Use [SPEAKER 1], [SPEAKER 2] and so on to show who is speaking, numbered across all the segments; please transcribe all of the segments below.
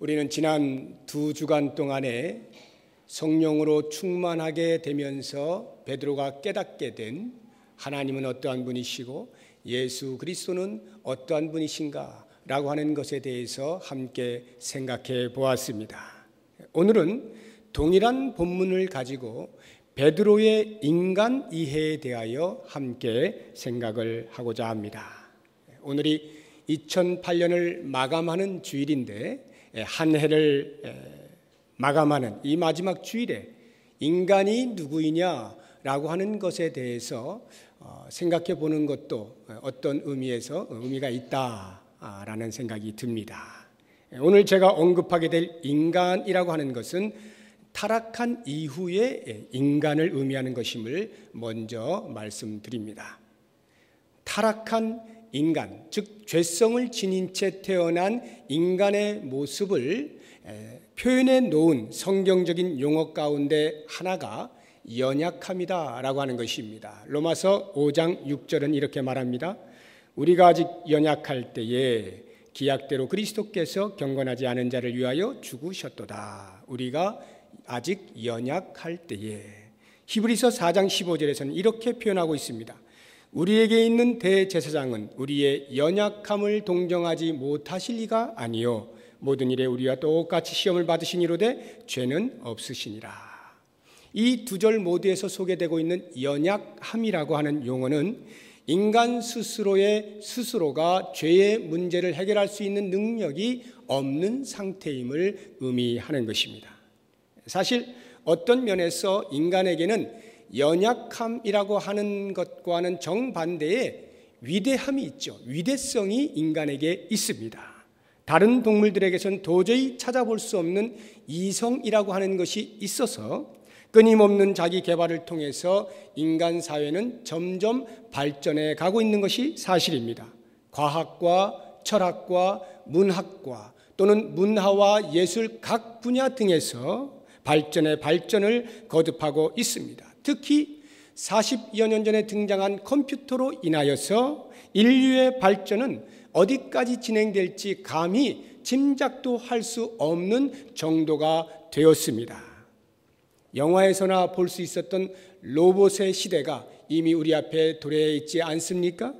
[SPEAKER 1] 우리는 지난 2주간 동안에 성령으로 충만하게 되면서 베드로가 깨닫게 된 하나님은 어떠한 분이시고 예수 그리스도는 어떠한 분이신가 라고 하는 것에 대해서 함께 생각해 보았습니다. 오늘은 동일한 본문을 가지고 베드로의 인간 이해에 대하여 함께 생각을 하고자 합니다. 오늘이 2008년을 마감하는 주일인데 한 해를 마감하는 이 마지막 주일에 인간이 누구이냐라고 하는 것에 대해서 생각해 보는 것도 어떤 의미에서 의미가 있다라는 생각이 듭니다. 오늘 제가 언급하게 될 인간이라고 하는 것은 타락한 이후의 인간을 의미하는 것임을 먼저 말씀드립니다. 타락한 인간, 즉 죄성을 지닌 채 태어난 인간의 모습을 표현해 놓은 성경적인 용어 가운데 하나가 연약함이다라고 하는 것입니다. 로마서 5장 6절은 이렇게 말합니다. 우리가 아직 연약할 때에 기약대로 그리스도께서 경건하지 않은 자를 위하여 죽으셨도다. 우리가 아직 연약할 때에. 히브리서 4장 15절에서는 이렇게 표현하고 있습니다. 우리에게 있는 대제사장은 우리의 연약함을 동정하지 못하실 리가 아니요 모든 일에 우리와 똑같이 시험을 받으시니로되 죄는 없으시니라. 이 두 절 모두에서 소개되고 있는 연약함이라고 하는 용어는 인간 스스로가 죄의 문제를 해결할 수 있는 능력이 없는 상태임을 의미하는 것입니다. 사실 어떤 면에서 인간에게는 연약함이라고 하는 것과는 정반대의 위대함이 있죠. 위대성이 인간에게 있습니다. 다른 동물들에게서는 도저히 찾아볼 수 없는 이성이라고 하는 것이 있어서 끊임없는 자기 개발을 통해서 인간 사회는 점점 발전해 가고 있는 것이 사실입니다. 과학과 철학과 문학과 또는 문화와 예술 각 분야 등에서 발전을 거듭하고 있습니다. 특히 40여 년 전에 등장한 컴퓨터로 인하여서 인류의 발전은 어디까지 진행될지 감히 짐작도 할 수 없는 정도가 되었습니다. 영화에서나 볼 수 있었던 로봇의 시대가 이미 우리 앞에 도래해 있지 않습니까?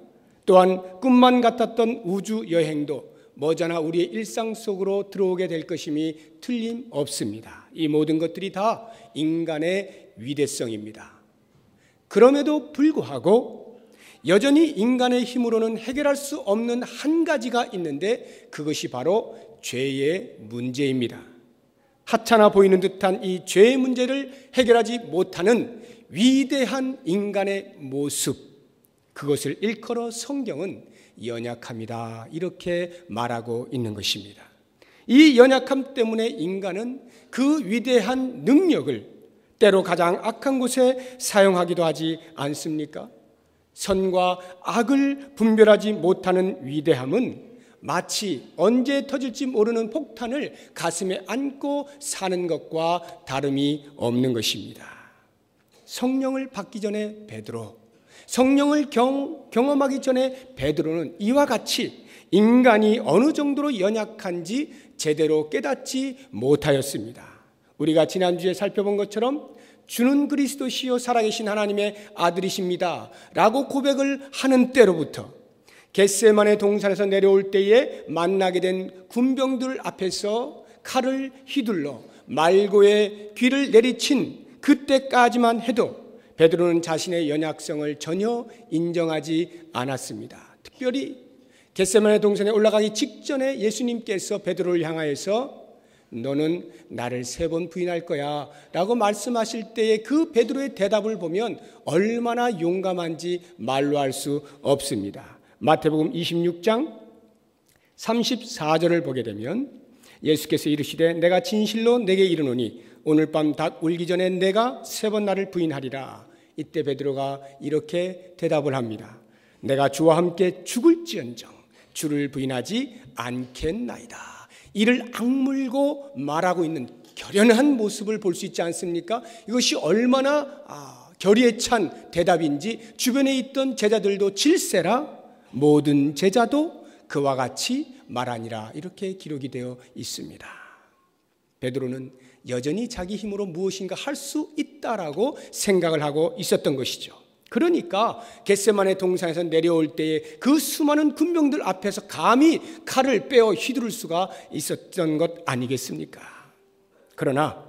[SPEAKER 1] 또한 꿈만 같았던 우주 여행도 머지않아 우리의 일상 속으로 들어오게 될 것임이 틀림없습니다. 이 모든 것들이 다 인간의 위대성입니다. 그럼에도 불구하고 여전히 인간의 힘으로는 해결할 수 없는 한 가지가 있는데 그것이 바로 죄의 문제입니다. 하찮아 보이는 듯한 이 죄의 문제를 해결하지 못하는 위대한 인간의 모습, 그것을 일컬어 성경은 연약함이다 이렇게 말하고 있는 것입니다. 이 연약함 때문에 인간은 그 위대한 능력을 때로 가장 악한 곳에 사용하기도 하지 않습니까? 선과 악을 분별하지 못하는 위대함은 마치 언제 터질지 모르는 폭탄을 가슴에 안고 사는 것과 다름이 없는 것입니다. 성령을 받기 전에 베드로, 성령을 경험하기 전에 베드로는 이와 같이 인간이 어느 정도로 연약한지 제대로 깨닫지 못하였습니다. 우리가 지난주에 살펴본 것처럼 주는 그리스도시요 살아계신 하나님의 아들이십니다 라고 고백을 하는 때로부터 겟세마네 동산에서 내려올 때에 만나게 된 군병들 앞에서 칼을 휘둘러 말고의 귀를 내리친 그때까지만 해도 베드로는 자신의 연약성을 전혀 인정하지 않았습니다. 특별히 겟세마네 동산에 올라가기 직전에 예수님께서 베드로를 향하여서 너는 나를 3번 부인할 거야 라고 말씀하실 때의 그 베드로의 대답을 보면 얼마나 용감한지 말로 할 수 없습니다. 마태복음 26장 34절을 보게 되면 예수께서 이르시되 내가 진실로 내게 이르노니 오늘 밤 닭 울기 전에 내가 3번 나를 부인하리라. 이때 베드로가 이렇게 대답을 합니다. 내가 주와 함께 죽을지언정 주를 부인하지 않겠나이다. 이를 악물고 말하고 있는 결연한 모습을 볼 수 있지 않습니까? 이것이 얼마나 결의에 찬 대답인지 주변에 있던 제자들도 질세라 모든 제자도 그와 같이 말하니라 이렇게 기록이 되어 있습니다. 베드로는 여전히 자기 힘으로 무엇인가 할 수 있다라고 생각을 하고 있었던 것이죠. 그러니까 겟세마네 동산에서 내려올 때에 그 수많은 군병들 앞에서 감히 칼을 빼어 휘두를 수가 있었던 것 아니겠습니까? 그러나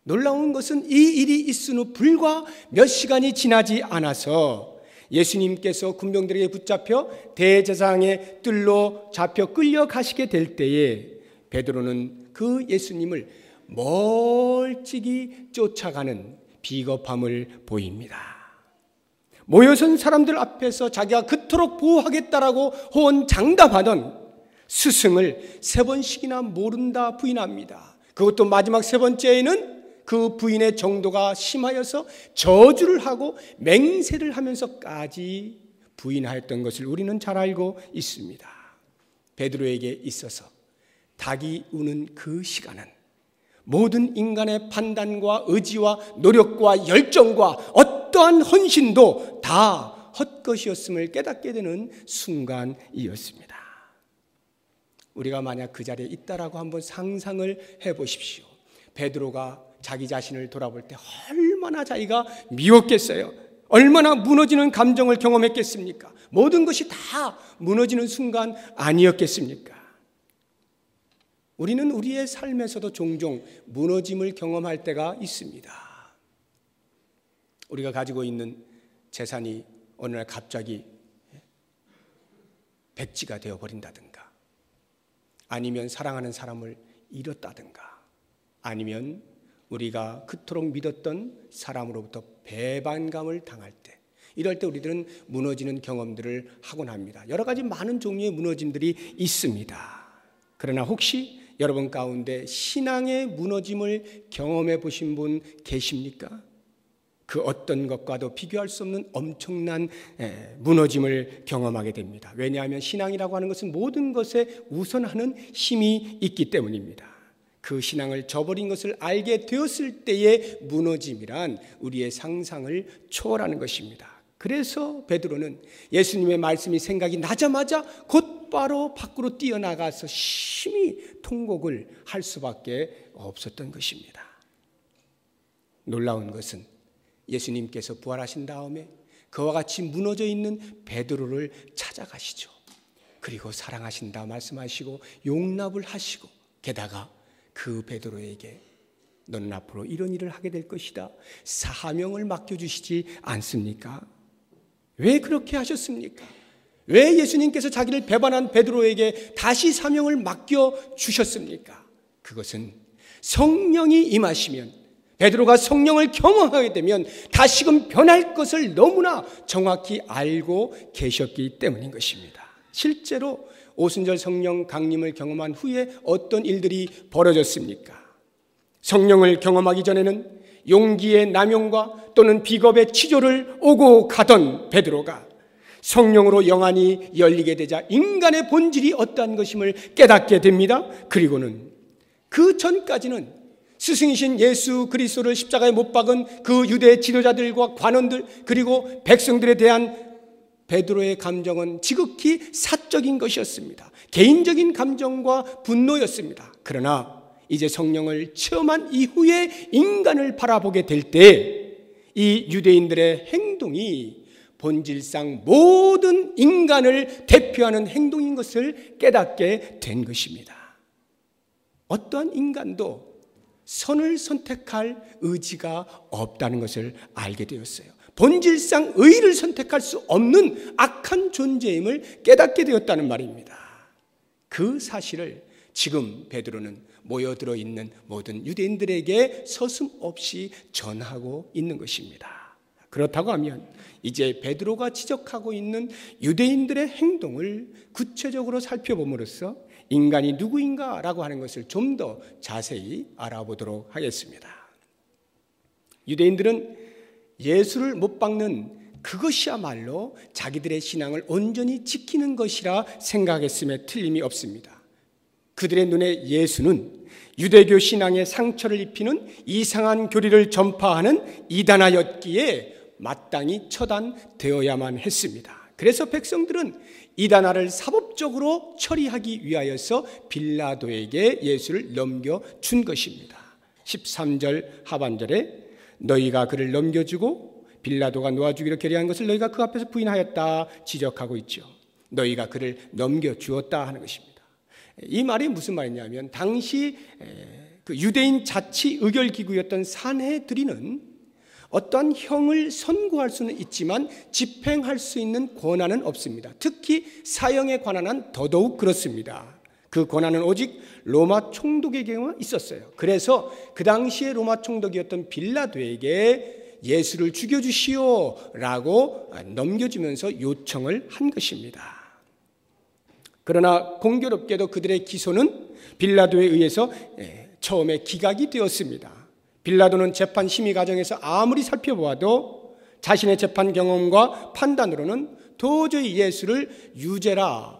[SPEAKER 1] 놀라운 것은 이 일이 있은 후 불과 몇 시간이 지나지 않아서 예수님께서 군병들에게 붙잡혀 대제사장의 뜰로 잡혀 끌려가시게 될 때에 베드로는 그 예수님을 멀찍이 쫓아가는 비겁함을 보입니다. 모여선 사람들 앞에서 자기가 그토록 보호하겠다라고 호언장담하던 스승을 3번씩이나 모른다 부인합니다. 그것도 마지막 3번째에는 그 부인의 정도가 심하여서 저주를 하고 맹세를 하면서까지 부인하였던 것을 우리는 잘 알고 있습니다. 베드로에게 있어서 닭이 우는 그 시간은 모든 인간의 판단과 의지와 노력과 열정과 어떠한 헌신도 다 헛것이었음을 깨닫게 되는 순간이었습니다. 우리가 만약 그 자리에 있다라고 한번 상상을 해보십시오. 베드로가 자기 자신을 돌아볼 때 얼마나 자기가 미웠겠어요. 얼마나 무너지는 감정을 경험했겠습니까? 모든 것이 다 무너지는 순간 아니었겠습니까? 우리는 우리의 삶에서도 종종 무너짐을 경험할 때가 있습니다. 우리가 가지고 있는 재산이 어느 날 갑자기 백지가 되어버린다든가, 아니면 사랑하는 사람을 잃었다든가, 아니면 우리가 그토록 믿었던 사람으로부터 배반감을 당할 때, 이럴 때 우리들은 무너지는 경험들을 하곤 합니다. 여러 가지 많은 종류의 무너짐들이 있습니다. 그러나 혹시 여러분 가운데 신앙의 무너짐을 경험해 보신 분 계십니까? 그 어떤 것과도 비교할 수 없는 엄청난 무너짐을 경험하게 됩니다. 왜냐하면 신앙이라고 하는 것은 모든 것에 우선하는 힘이 있기 때문입니다. 그 신앙을 저버린 것을 알게 되었을 때의 무너짐이란 우리의 상상을 초월하는 것입니다. 그래서 베드로는 예수님의 말씀이 생각이 나자마자 곧바로 밖으로 뛰어나가서 심히 통곡을 할 수밖에 없었던 것입니다. 놀라운 것은 예수님께서 부활하신 다음에 그와 같이 무너져 있는 베드로를 찾아가시죠. 그리고 사랑하신다 말씀하시고 용납을 하시고, 게다가 그 베드로에게 너는 앞으로 이런 일을 하게 될 것이다 사명을 맡겨주시지 않습니까? 왜 그렇게 하셨습니까? 왜 예수님께서 자기를 배반한 베드로에게 다시 사명을 맡겨주셨습니까? 그것은 성령이 임하시면, 베드로가 성령을 경험하게 되면 다시금 변할 것을 너무나 정확히 알고 계셨기 때문인 것입니다. 실제로 오순절 성령 강림을 경험한 후에 어떤 일들이 벌어졌습니까? 성령을 경험하기 전에는 용기의 남용과 또는 비겁의 치조를 오고 가던 베드로가 성령으로 영안이 열리게 되자 인간의 본질이 어떠한 것임을 깨닫게 됩니다. 그리고는 그 전까지는 스승이신 예수 그리스도를 십자가에 못 박은 그 유대 지도자들과 관원들, 그리고 백성들에 대한 베드로의 감정은 지극히 사적인 것이었습니다. 개인적인 감정과 분노였습니다. 그러나 이제 성령을 체험한 이후에 인간을 바라보게 될 때 이 유대인들의 행동이 본질상 모든 인간을 대표하는 행동인 것을 깨닫게 된 것입니다. 어떠한 인간도 선을 선택할 의지가 없다는 것을 알게 되었어요. 본질상 의를 선택할 수 없는 악한 존재임을 깨닫게 되었다는 말입니다. 그 사실을 지금 베드로는 모여들어 있는 모든 유대인들에게 서슴없이 전하고 있는 것입니다. 그렇다고 하면 이제 베드로가 지적하고 있는 유대인들의 행동을 구체적으로 살펴봄으로써 인간이 누구인가라고 하는 것을 좀 더 자세히 알아보도록 하겠습니다. 유대인들은 예수를 못 박는 그것이야말로 자기들의 신앙을 온전히 지키는 것이라 생각했음에 틀림이 없습니다. 그들의 눈에 예수는 유대교 신앙에 상처를 입히는 이상한 교리를 전파하는 이단하였기에 마땅히 처단되어야만 했습니다. 그래서 백성들은 이단아를 사법적으로 처리하기 위하여서 빌라도에게 예수를 넘겨준 것입니다. 13절 하반절에 너희가 그를 넘겨주고 빌라도가 놓아주기로 결의한 것을 너희가 그 앞에서 부인하였다 지적하고 있죠. 너희가 그를 넘겨주었다 하는 것입니다. 이 말이 무슨 말이냐면 당시 그 유대인 자치 의결기구였던 산헤드린은 어떠한 형을 선고할 수는 있지만 집행할 수 있는 권한은 없습니다. 특히 사형에 관한 한 더더욱 그렇습니다. 그 권한은 오직 로마 총독에게만 있었어요. 그래서 그 당시에 로마 총독이었던 빌라도에게 예수를 죽여주시오라고 넘겨주면서 요청을 한 것입니다. 그러나 공교롭게도 그들의 기소는 빌라도에 의해서 처음에 기각이 되었습니다. 빌라도는 재판 심의 과정에서 아무리 살펴보아도 자신의 재판 경험과 판단으로는 도저히 예수를 유죄라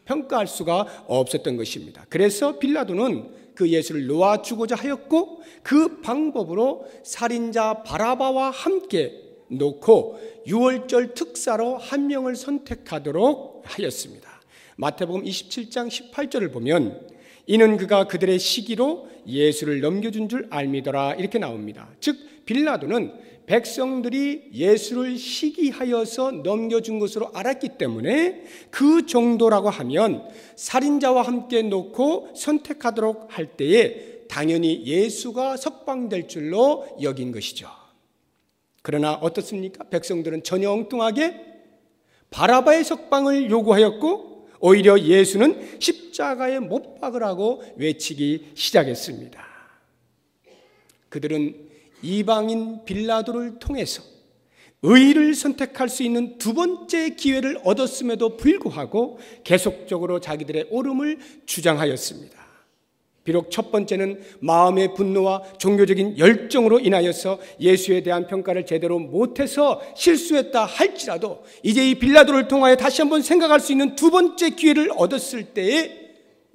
[SPEAKER 1] 평가할 수가 없었던 것입니다. 그래서 빌라도는 그 예수를 놓아주고자 하였고 그 방법으로 살인자 바라바와 함께 놓고 유월절 특사로 한 명을 선택하도록 하였습니다. 마태복음 27장 18절을 보면 이는 그가 그들의 시기로 예수를 넘겨준 줄 알미더라 이렇게 나옵니다. 즉 빌라도는 백성들이 예수를 시기하여서 넘겨준 것으로 알았기 때문에 그 정도라고 하면 살인자와 함께 놓고 선택하도록 할 때에 당연히 예수가 석방될 줄로 여긴 것이죠. 그러나 어떻습니까? 백성들은 전혀 엉뚱하게 바라바의 석방을 요구하였고 오히려 예수는 십자가에 못 박으라고 외치기 시작했습니다. 그들은 이방인 빌라도를 통해서 의를 선택할 수 있는 두 번째 기회를 얻었음에도 불구하고 계속적으로 자기들의 옳음을 주장하였습니다. 비록 첫 번째는 마음의 분노와 종교적인 열정으로 인하여서 예수에 대한 평가를 제대로 못해서 실수했다 할지라도 이제 이 빌라도를 통하여 다시 한번 생각할 수 있는 두 번째 기회를 얻었을 때에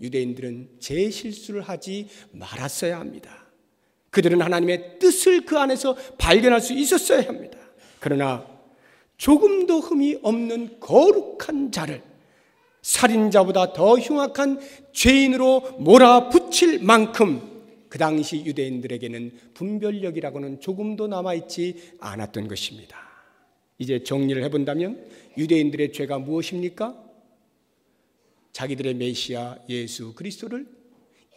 [SPEAKER 1] 유대인들은 재실수를 하지 말았어야 합니다. 그들은 하나님의 뜻을 그 안에서 발견할 수 있었어야 합니다. 그러나 조금도 흠이 없는 거룩한 자를 살인자보다 더 흉악한 죄인으로 몰아붙일 만큼 그 당시 유대인들에게는 분별력이라고는 조금도 남아있지 않았던 것입니다. 이제 정리를 해본다면 유대인들의 죄가 무엇입니까? 자기들의 메시아 예수 그리스도를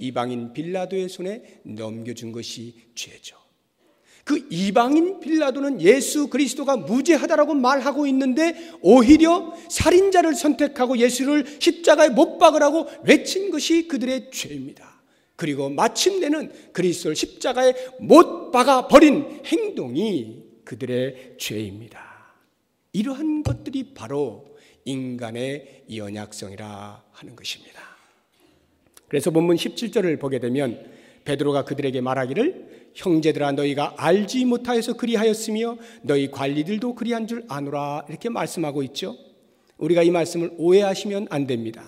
[SPEAKER 1] 이방인 빌라도의 손에 넘겨준 것이 죄죠. 그 이방인 빌라도는 예수 그리스도가 무죄하다라고 말하고 있는데 오히려 살인자를 선택하고 예수를 십자가에 못 박으라고 외친 것이 그들의 죄입니다. 그리고 마침내는 그리스도를 십자가에 못 박아 버린 행동이 그들의 죄입니다. 이러한 것들이 바로 인간의 연약성이라 하는 것입니다. 그래서 본문 17절을 보게 되면 베드로가 그들에게 말하기를 형제들아 너희가 알지 못하여서 그리하였으며 너희 관리들도 그리한 줄 아노라 이렇게 말씀하고 있죠. 우리가 이 말씀을 오해하시면 안 됩니다.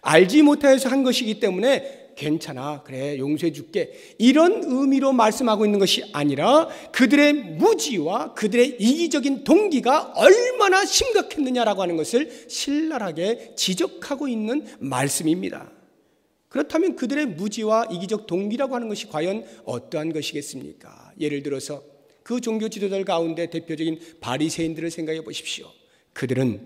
[SPEAKER 1] 알지 못하여서 한 것이기 때문에 괜찮아 그래 용서해 줄게 이런 의미로 말씀하고 있는 것이 아니라 그들의 무지와 그들의 이기적인 동기가 얼마나 심각했느냐라고 하는 것을 신랄하게 지적하고 있는 말씀입니다. 그렇다면 그들의 무지와 이기적 동기라고 하는 것이 과연 어떠한 것이겠습니까? 예를 들어서 그 종교 지도자들 가운데 대표적인 바리새인들을 생각해 보십시오. 그들은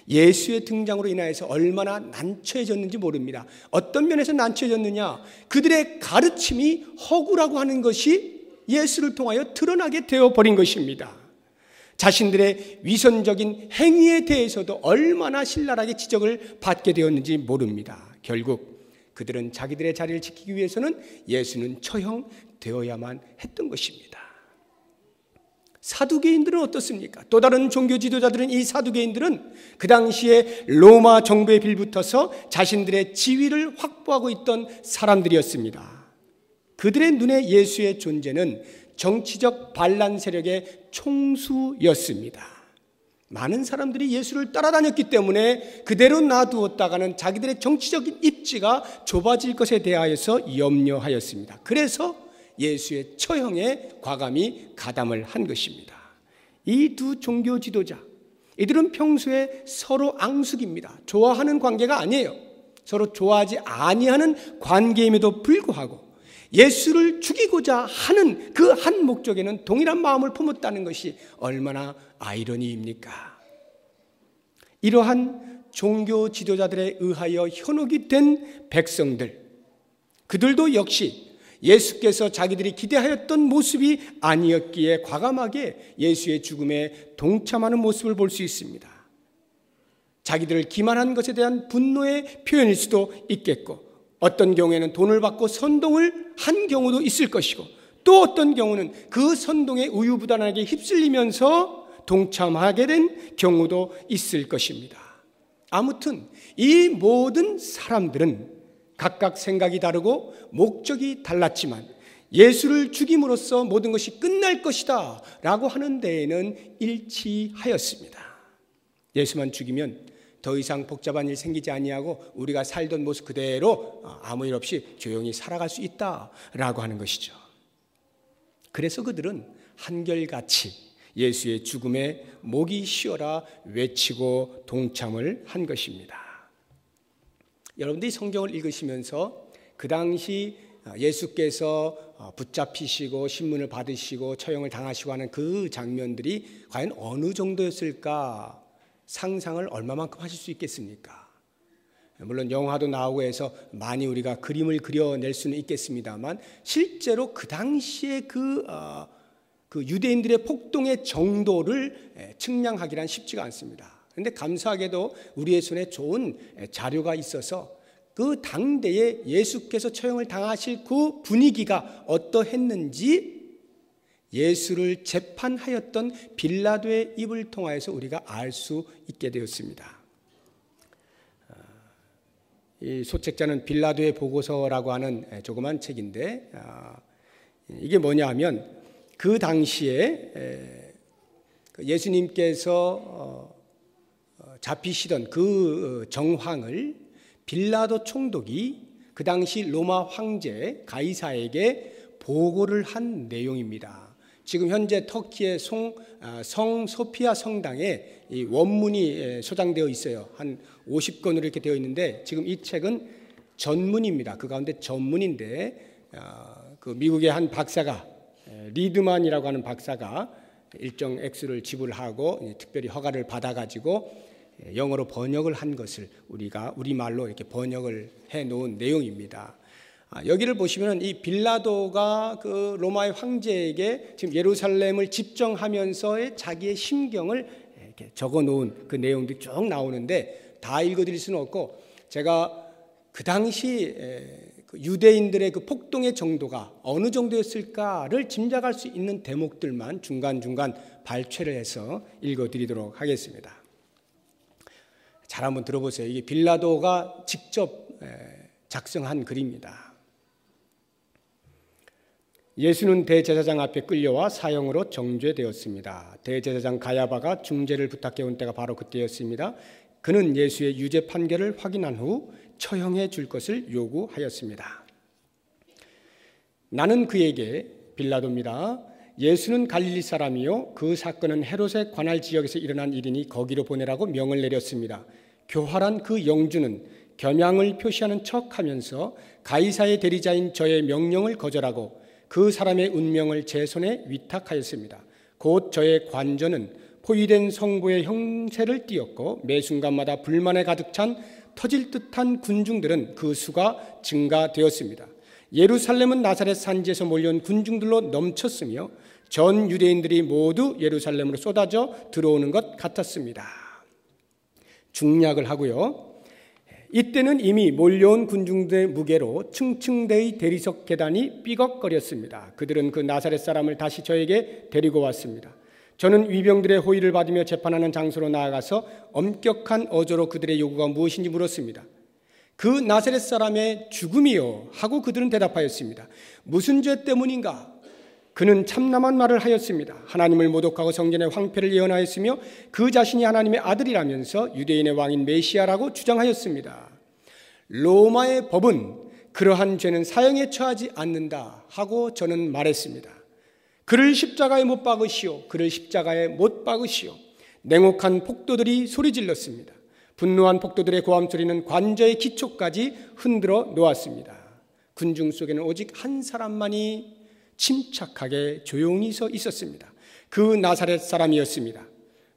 [SPEAKER 1] 예수의 등장으로 인하여서 얼마나 난처해졌는지 모릅니다. 어떤 면에서 난처해졌느냐? 그들의 가르침이 허구라고 하는 것이 예수를 통하여 드러나게 되어버린 것입니다. 자신들의 위선적인 행위에 대해서도 얼마나 신랄하게 지적을 받게 되었는지 모릅니다. 결국 그들은 자기들의 자리를 지키기 위해서는 예수는 처형되어야만 했던 것입니다. 사두개인들은 어떻습니까? 또 다른 종교 지도자들은 이 사두개인들은 그 당시에 로마 정부에 빌붙어서 자신들의 지위를 확보하고 있던 사람들이었습니다. 그들의 눈에 예수의 존재는 정치적 반란 세력의 총수였습니다. 많은 사람들이 예수를 따라다녔기 때문에 그대로 놔두었다가는 자기들의 정치적인 입지가 좁아질 것에 대하여서 염려하였습니다. 그래서 예수의 처형에 과감히 가담을 한 것입니다. 이 두 종교 지도자, 이들은 평소에 서로 앙숙입니다. 좋아하는 관계가 아니에요. 서로 좋아하지 아니하는 관계임에도 불구하고 예수를 죽이고자 하는 그 한 목적에는 동일한 마음을 품었다는 것이 얼마나 아이러니입니까? 이러한 종교 지도자들에 의하여 현혹이 된 백성들, 그들도 역시 예수께서 자기들이 기대하였던 모습이 아니었기에 과감하게 예수의 죽음에 동참하는 모습을 볼 수 있습니다. 자기들을 기만한 것에 대한 분노의 표현일 수도 있겠고, 어떤 경우에는 돈을 받고 선동을 한 경우도 있을 것이고, 또 어떤 경우는 그 선동에 우유부단하게 휩쓸리면서 동참하게 된 경우도 있을 것입니다. 아무튼 이 모든 사람들은 각각 생각이 다르고 목적이 달랐지만 예수를 죽임으로써 모든 것이 끝날 것이다 라고 하는 데에는 일치하였습니다. 예수만 죽이면 더 이상 복잡한 일 생기지 아니하고 우리가 살던 모습 그대로 아무 일 없이 조용히 살아갈 수 있다라고 하는 것이죠. 그래서 그들은 한결같이 예수의 죽음에 목이 쉬어라 외치고 동참을 한 것입니다. 여러분들이 성경을 읽으시면서 그 당시 예수께서 붙잡히시고 신문을 받으시고 처형을 당하시고 하는 그 장면들이 과연 어느 정도였을까 상상을 얼마만큼 하실 수 있겠습니까? 물론 영화도 나오고 해서 많이 우리가 그림을 그려낼 수는 있겠습니다만 실제로 그 당시에 그 유대인들의 폭동의 정도를 측량하기란 쉽지가 않습니다. 그런데 감사하게도 우리의 손에 좋은 자료가 있어서 그 당대에 예수께서 처형을 당하실 그 분위기가 어떠했는지 예수를 재판하였던 빌라도의 입을 통하여서 우리가 알 수 있게 되었습니다. 이 소책자는 빌라도의 보고서라고 하는 조그만 책인데 이게 뭐냐 하면 그 당시에 예수님께서 잡히시던 그 정황을 빌라도 총독이 그 당시 로마 황제 가이사에게 보고를 한 내용입니다. 지금 현재 터키의 성 소피아 성당에 이 원문이 소장되어 있어요. 한 50권으로 이렇게 되어 있는데 지금 이 책은 전문입니다. 그 가운데 전문인데 그 미국의 한 박사가 리드만이라고 하는 박사가 일정 액수를 지불하고 특별히 허가를 받아가지고 영어로 번역을 한 것을 우리가 우리말로 이렇게 번역을 해놓은 내용입니다. 여기를 보시면 이 빌라도가 그 로마의 황제에게 지금 예루살렘을 집정하면서의 자기의 심경을 이렇게 적어놓은 그 내용들이 쭉 나오는데 다 읽어드릴 수는 없고 제가 그 당시 유대인들의 그 폭동의 정도가 어느 정도였을까를 짐작할 수 있는 대목들만 중간중간 발췌를 해서 읽어드리도록 하겠습니다. 잘 한번 들어보세요. 이게 빌라도가 직접 작성한 글입니다. 예수는 대제사장 앞에 끌려와 사형으로 정죄되었습니다. 대제사장 가야바가 중재를 부탁해온 때가 바로 그때였습니다. 그는 예수의 유죄 판결을 확인한 후 처형해 줄 것을 요구하였습니다. 나는 그에게 빌라도입니다. 예수는 갈릴리 사람이요 그 사건은 헤롯의 관할 지역에서 일어난 일이니 거기로 보내라고 명을 내렸습니다. 교활한 그 영주는 겸양을 표시하는 척하면서 가이사의 대리자인 저의 명령을 거절하고 그 사람의 운명을 제 손에 위탁하였습니다. 곧 저의 관저는 포위된 성부의 형세를 띠었고 매 순간마다 불만에 가득 찬 터질 듯한 군중들은 그 수가 증가되었습니다. 예루살렘은 나사렛 산지에서 몰려온 군중들로 넘쳤으며 전 유대인들이 모두 예루살렘으로 쏟아져 들어오는 것 같았습니다. 중략을 하고요. 이때는 이미 몰려온 군중들의 무게로 층층대의 대리석 계단이 삐걱거렸습니다. 그들은 그 나사렛 사람을 다시 저에게 데리고 왔습니다. 저는 위병들의 호의를 받으며 재판하는 장소로 나아가서 엄격한 어조로 그들의 요구가 무엇인지 물었습니다. 그 나사렛 사람의 죽음이요 하고 그들은 대답하였습니다. 무슨 죄 때문인가? 그는 참남한 말을 하였습니다. 하나님을 모독하고 성전의 황폐를 예언하였으며 그 자신이 하나님의 아들이라면서 유대인의 왕인 메시아라고 주장하였습니다. 로마의 법은 그러한 죄는 사형에 처하지 않는다 하고 저는 말했습니다. 그를 십자가에 못 박으시오. 그를 십자가에 못 박으시오. 냉혹한 폭도들이 소리질렀습니다. 분노한 폭도들의 고함소리는 관저의 기초까지 흔들어 놓았습니다. 군중 속에는 오직 한 사람만이 침착하게 조용히 서 있었습니다. 그 나사렛 사람이었습니다.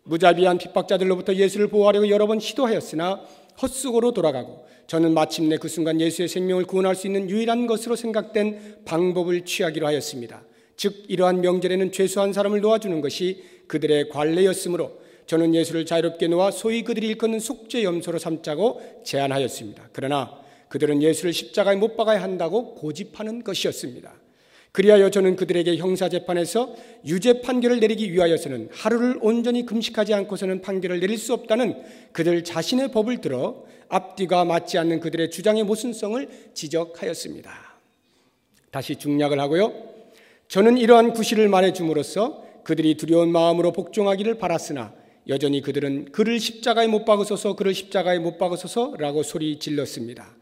[SPEAKER 1] 무자비한 핍박자들로부터 예수를 보호하려고 여러 번 시도하였으나 헛수고로 돌아가고, 저는 마침내 그 순간 예수의 생명을 구원할 수 있는 유일한 것으로 생각된 방법을 취하기로 하였습니다. 즉 이러한 명절에는 죄수한 사람을 놓아주는 것이 그들의 관례였으므로 저는 예수를 자유롭게 놓아 소위 그들이 일컫는 속죄염소로 삼자고 제안하였습니다. 그러나 그들은 예수를 십자가에 못 박아야 한다고 고집하는 것이었습니다. 그리하여 저는 그들에게 형사재판에서 유죄 판결을 내리기 위하여서는 하루를 온전히 금식하지 않고서는 판결을 내릴 수 없다는 그들 자신의 법을 들어 앞뒤가 맞지 않는 그들의 주장의 모순성을 지적하였습니다. 다시 중략을 하고요. 저는 이러한 구실을 말해줌으로써 그들이 두려운 마음으로 복종하기를 바랐으나 여전히 그들은 그를 십자가에 못 박으소서, 그를 십자가에 못 박으소서라고 소리 질렀습니다.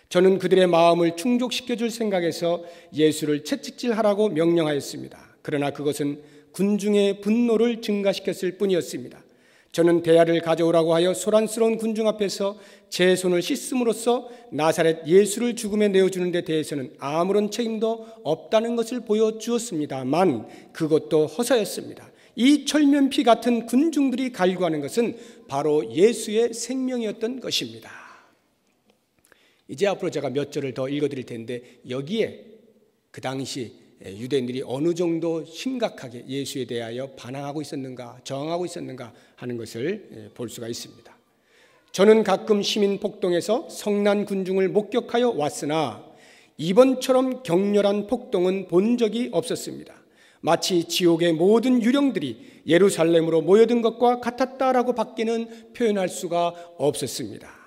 [SPEAKER 1] 저는 그들의 마음을 충족시켜줄 생각에서 예수를 채찍질하라고 명령하였습니다. 그러나 그것은 군중의 분노를 증가시켰을 뿐이었습니다. 저는 대야를 가져오라고 하여 소란스러운 군중 앞에서 제 손을 씻음으로써 나사렛 예수를 죽음에 내어주는 데 대해서는 아무런 책임도 없다는 것을 보여주었습니다만 그것도 허사였습니다. 이 철면피 같은 군중들이 갈구하는 것은 바로 예수의 생명이었던 것입니다. 이제 앞으로 제가 몇 절을 더 읽어드릴 텐데 여기에 그 당시 유대인들이 어느 정도 심각하게 예수에 대하여 반항하고 있었는가, 저항하고 있었는가 하는 것을 볼 수가 있습니다. 저는 가끔 시민 폭동에서 성난 군중을 목격하여 왔으나 이번처럼 격렬한 폭동은 본 적이 없었습니다. 마치 지옥의 모든 유령들이 예루살렘으로 모여든 것과 같았다라고 밖에는 표현할 수가 없었습니다.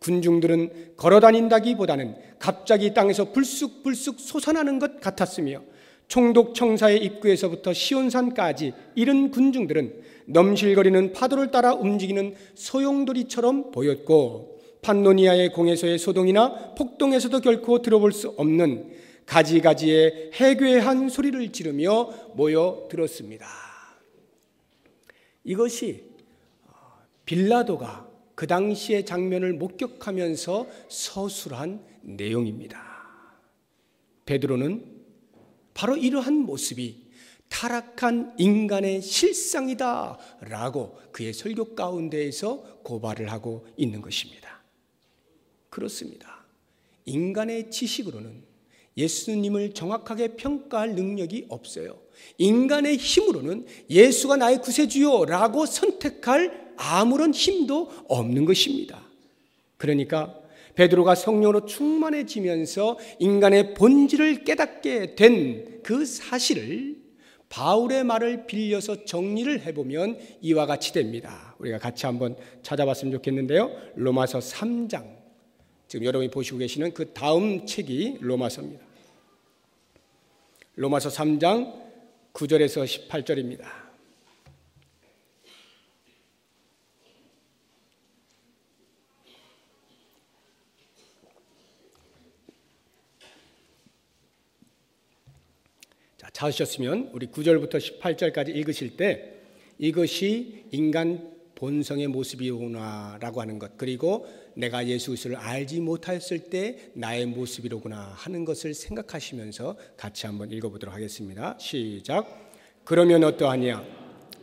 [SPEAKER 1] 군중들은 걸어다닌다기보다는 갑자기 땅에서 불쑥불쑥 솟아나는 것 같았으며 총독청사의 입구에서부터 시온산까지 이른 군중들은 넘실거리는 파도를 따라 움직이는 소용돌이처럼 보였고 판노니아의 공회소의 소동이나 폭동에서도 결코 들어볼 수 없는 가지가지의 해괴한 소리를 지르며 모여들었습니다. 이것이 빌라도가 그 당시의 장면을 목격하면서 서술한 내용입니다. 베드로는 바로 이러한 모습이 타락한 인간의 실상이다 라고 그의 설교 가운데에서 고발을 하고 있는 것입니다. 그렇습니다. 인간의 지식으로는 예수님을 정확하게 평가할 능력이 없어요. 인간의 힘으로는 예수가 나의 구세주요라고 선택할 아무런 힘도 없는 것입니다. 그러니까 베드로가 성령으로 충만해지면서 인간의 본질을 깨닫게 된 그 사실을 바울의 말을 빌려서 정리를 해보면 이와 같이 됩니다. 우리가 같이 한번 찾아봤으면 좋겠는데요. 로마서 3장, 지금 여러분이 보시고 계시는 그 다음 책이 로마서입니다. 로마서 3장 9절에서 18절입니다. 자, 찾으셨으면 우리 9절부터 18절까지 읽으실 때 이것이 인간 본성의 모습이구나라고 하는 것, 그리고 내가 예수 그리스도를 알지 못하였을 때 나의 모습이로구나 하는 것을 생각하시면서 같이 한번 읽어보도록 하겠습니다. 시작. 그러면 어떠하냐?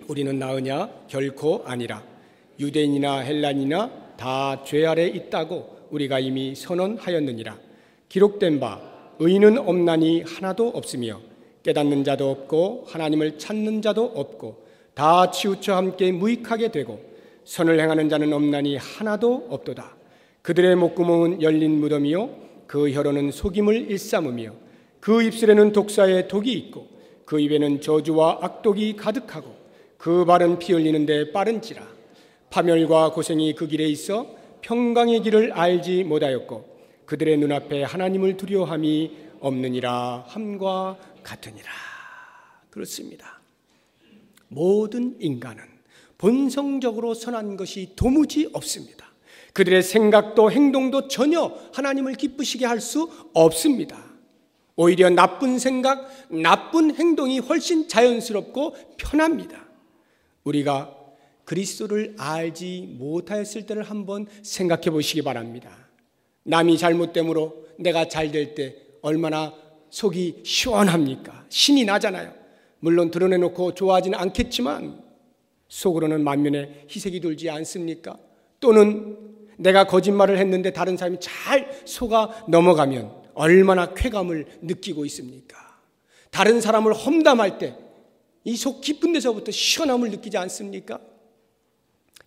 [SPEAKER 1] 우리는 나으냐? 결코 아니라. 유대인이나 헬라인이나 다 죄 아래 있다고 우리가 이미 선언하였느니라. 기록된 바 의인은 없나니 하나도 없으며 깨닫는 자도 없고 하나님을 찾는 자도 없고 다 치우쳐 함께 무익하게 되고 선을 행하는 자는 없나니 하나도 없도다. 그들의 목구멍은 열린 무덤이요 그 혀로는 속임을 일삼으며 그 입술에는 독사의 독이 있고 그 입에는 저주와 악독이 가득하고 그 발은 피 흘리는데 빠른지라. 파멸과 고생이 그 길에 있어 평강의 길을 알지 못하였고 그들의 눈앞에 하나님을 두려워함이 없느니라 함과 같으니라. 그렇습니다. 모든 인간은 본성적으로 선한 것이 도무지 없습니다. 그들의 생각도 행동도 전혀 하나님을 기쁘시게 할 수 없습니다. 오히려 나쁜 생각, 나쁜 행동이 훨씬 자연스럽고 편합니다. 우리가 그리스도를 알지 못하였을 때를 한번 생각해 보시기 바랍니다. 남이 잘못됨으로 내가 잘 될 때 얼마나 속이 시원합니까? 신이 나잖아요. 물론 드러내놓고 좋아하지는 않겠지만 속으로는 만면에 희색이 돌지 않습니까? 또는 내가 거짓말을 했는데 다른 사람이 잘 속아 넘어가면 얼마나 쾌감을 느끼고 있습니까? 다른 사람을 험담할 때 이 속 깊은 데서부터 시원함을 느끼지 않습니까?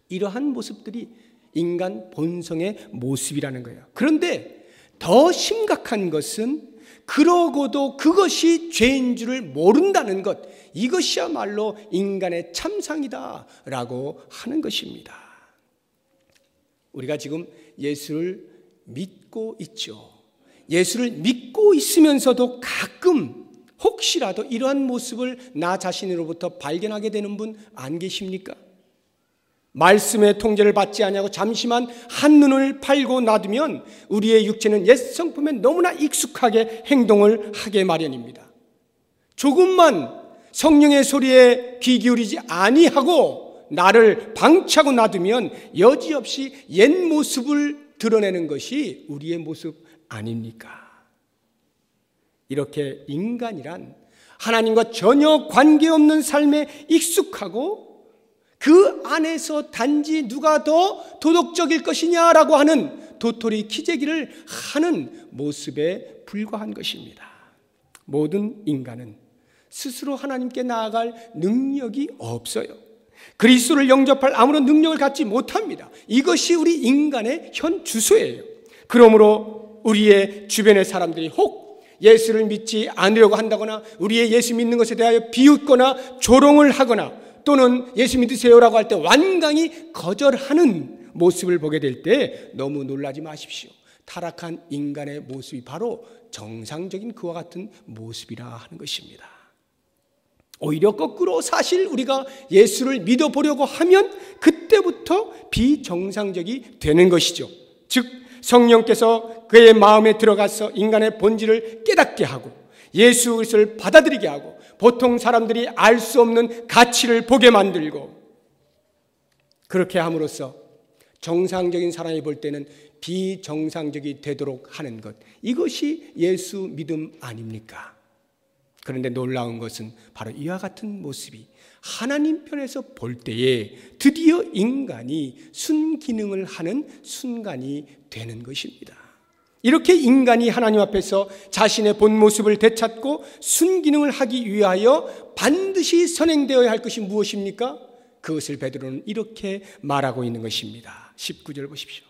[SPEAKER 1] 이러한 모습들이 인간 본성의 모습이라는 거예요. 그런데 더 심각한 것은 그러고도 그것이 죄인 줄을 모른다는 것, 이것이야말로 인간의 참상이다라고 하는 것입니다. 우리가 지금 예수를 믿고 있죠. 예수를 믿고 있으면서도 가끔 혹시라도 이러한 모습을 나 자신으로부터 발견하게 되는 분 안 계십니까? 말씀의 통제를 받지 아니하고 잠시만 한눈을 팔고 놔두면 우리의 육체는 옛 성품에 너무나 익숙하게 행동을 하게 마련입니다. 조금만 성령의 소리에 귀 기울이지 아니하고 나를 방치하고 놔두면 여지없이 옛 모습을 드러내는 것이 우리의 모습 아닙니까? 이렇게 인간이란 하나님과 전혀 관계없는 삶에 익숙하고 그 안에서 단지 누가 더 도덕적일 것이냐라고 하는 도토리 키재기를 하는 모습에 불과한 것입니다. 모든 인간은 스스로 하나님께 나아갈 능력이 없어요. 그리스도를 영접할 아무런 능력을 갖지 못합니다. 이것이 우리 인간의 현 주소예요. 그러므로 우리의 주변의 사람들이 혹 예수를 믿지 않으려고 한다거나 우리의 예수 믿는 것에 대하여 비웃거나 조롱을 하거나 또는 예수 믿으세요라고 할 때 완강히 거절하는 모습을 보게 될 때 너무 놀라지 마십시오. 타락한 인간의 모습이 바로 정상적인 그와 같은 모습이라 하는 것입니다. 오히려 거꾸로 사실 우리가 예수를 믿어보려고 하면 그때부터 비정상적이 되는 것이죠. 즉 성령께서 그의 마음에 들어가서 인간의 본질을 깨닫게 하고 예수 그리스도를 받아들이게 하고 보통 사람들이 알 수 없는 가치를 보게 만들고 그렇게 함으로써 정상적인 사람이 볼 때는 비정상적이 되도록 하는 것, 이것이 예수 믿음 아닙니까? 그런데 놀라운 것은 바로 이와 같은 모습이 하나님 편에서 볼 때에 드디어 인간이 순기능을 하는 순간이 되는 것입니다. 이렇게 인간이 하나님 앞에서 자신의 본 모습을 되찾고 순기능을 하기 위하여 반드시 선행되어야 할 것이 무엇입니까? 그것을 베드로는 이렇게 말하고 있는 것입니다. 19절 보십시오.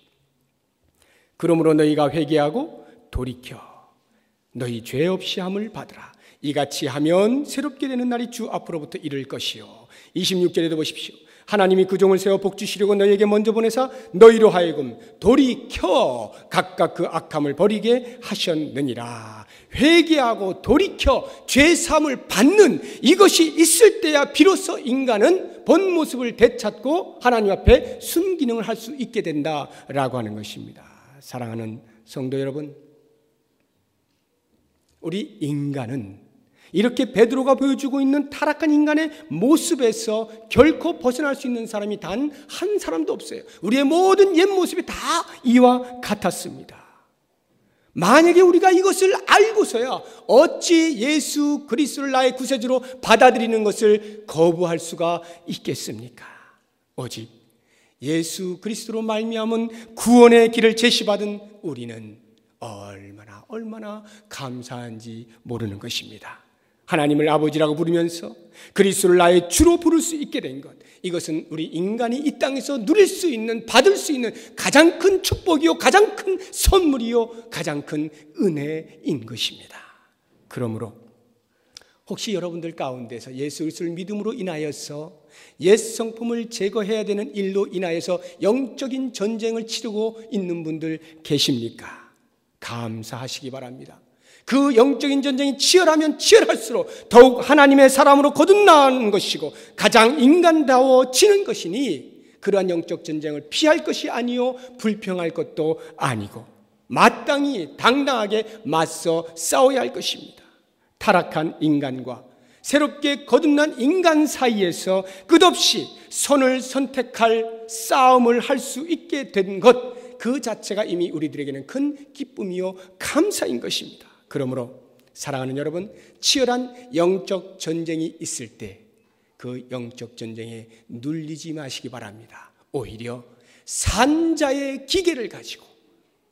[SPEAKER 1] 그러므로 너희가 회개하고 돌이켜 너희 죄 없이 함을 받으라. 이같이 하면 새롭게 되는 날이 주 앞으로부터 이를 것이요. 26절에도 보십시오. 하나님이 그 종을 세워 복주시려고 너희에게 먼저 보내사 너희로 하여금 돌이켜 각각 그 악함을 버리게 하셨느니라. 회개하고 돌이켜 죄사함을 받는 이것이 있을 때야 비로소 인간은 본 모습을 되찾고 하나님 앞에 순기능을 할 수 있게 된다라고 하는 것입니다. 사랑하는 성도 여러분, 우리 인간은 이렇게 베드로가 보여주고 있는 타락한 인간의 모습에서 결코 벗어날 수 있는 사람이 단 한 사람도 없어요. 우리의 모든 옛 모습이 다 이와 같았습니다. 만약에 우리가 이것을 알고서야 어찌 예수 그리스도를 나의 구세주로 받아들이는 것을 거부할 수가 있겠습니까? 오직 예수 그리스도로 말미암은 구원의 길을 제시받은 우리는 얼마나 감사한지 모르는 것입니다. 하나님을 아버지라고 부르면서 그리스도를 나의 주로 부를 수 있게 된 것, 이것은 우리 인간이 이 땅에서 누릴 수 있는, 받을 수 있는 가장 큰 축복이요, 가장 큰 선물이요, 가장 큰 은혜인 것입니다. 그러므로 혹시 여러분들 가운데서 예수 그리스도를 믿음으로 인하여서 옛 성품을 제거해야 되는 일로 인하여서 영적인 전쟁을 치르고 있는 분들 계십니까? 감사하시기 바랍니다. 그 영적인 전쟁이 치열하면 치열할수록 더욱 하나님의 사람으로 거듭나는 것이고 가장 인간다워지는 것이니 그러한 영적 전쟁을 피할 것이 아니요 불평할 것도 아니고 마땅히 당당하게 맞서 싸워야 할 것입니다. 타락한 인간과 새롭게 거듭난 인간 사이에서 끝없이 선을 선택할 싸움을 할 수 있게 된 것, 그 자체가 이미 우리들에게는 큰 기쁨이요 감사인 것입니다. 그러므로 사랑하는 여러분, 치열한 영적 전쟁이 있을 때 그 영적 전쟁에 눌리지 마시기 바랍니다. 오히려 산자의 기계를 가지고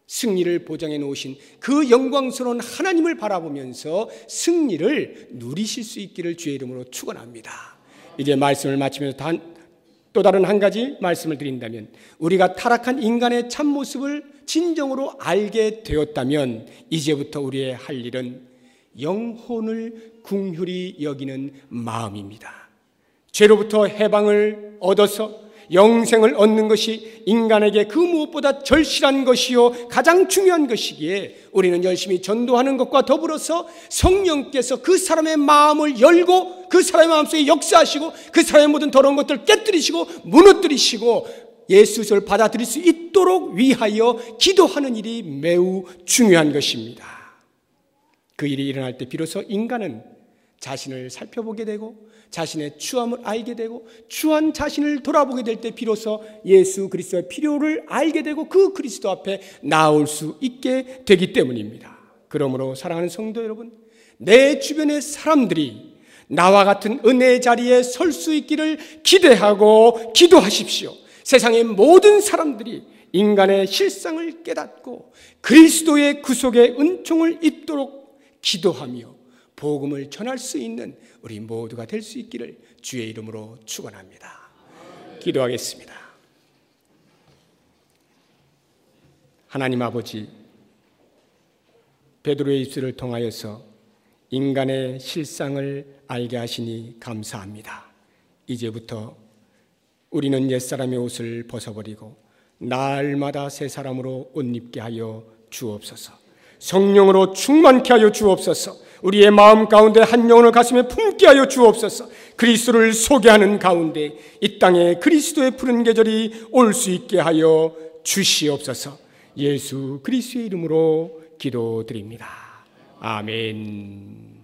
[SPEAKER 1] 승리를 보장해 놓으신 그 영광스러운 하나님을 바라보면서 승리를 누리실 수 있기를 주의 이름으로 축원합니다. 이제 말씀을 마치면서 또 다른 한 가지 말씀을 드린다면, 우리가 타락한 인간의 참모습을 진정으로 알게 되었다면 이제부터 우리의 할 일은 영혼을 긍휼히 여기는 마음입니다. 죄로부터 해방을 얻어서 영생을 얻는 것이 인간에게 그 무엇보다 절실한 것이요 가장 중요한 것이기에 우리는 열심히 전도하는 것과 더불어서 성령께서 그 사람의 마음을 열고 그 사람의 마음속에 역사하시고 그 사람의 모든 더러운 것들을 깨뜨리시고 무너뜨리시고 예수를 받아들일 수 있도록 위하여 기도하는 일이 매우 중요한 것입니다. 그 일이 일어날 때 비로소 인간은 자신을 살펴보게 되고 자신의 추함을 알게 되고 추한 자신을 돌아보게 될 때 비로소 예수 그리스도의 필요를 알게 되고 그 그리스도 앞에 나올 수 있게 되기 때문입니다. 그러므로 사랑하는 성도 여러분, 내 주변의 사람들이 나와 같은 은혜의 자리에 설 수 있기를 기대하고 기도하십시오. 세상의 모든 사람들이 인간의 실상을 깨닫고 그리스도의 구속의 은총을 입도록 기도하며 복음을 전할 수 있는 우리 모두가 될 수 있기를 주의 이름으로 축원합니다. 기도하겠습니다. 하나님 아버지, 베드로의 입술을 통하여서 인간의 실상을 알게 하시니 감사합니다. 이제부터 우리는 옛사람의 옷을 벗어버리고 날마다 새 사람으로 옷 입게 하여 주옵소서. 성령으로 충만케 하여 주옵소서. 우리의 마음 가운데 한 영혼을 가슴에 품게 하여 주옵소서. 그리스도를 소개하는 가운데 이 땅에 그리스도의 푸른 계절이 올 수 있게 하여 주시옵소서. 예수 그리스도의 이름으로 기도드립니다. 아멘.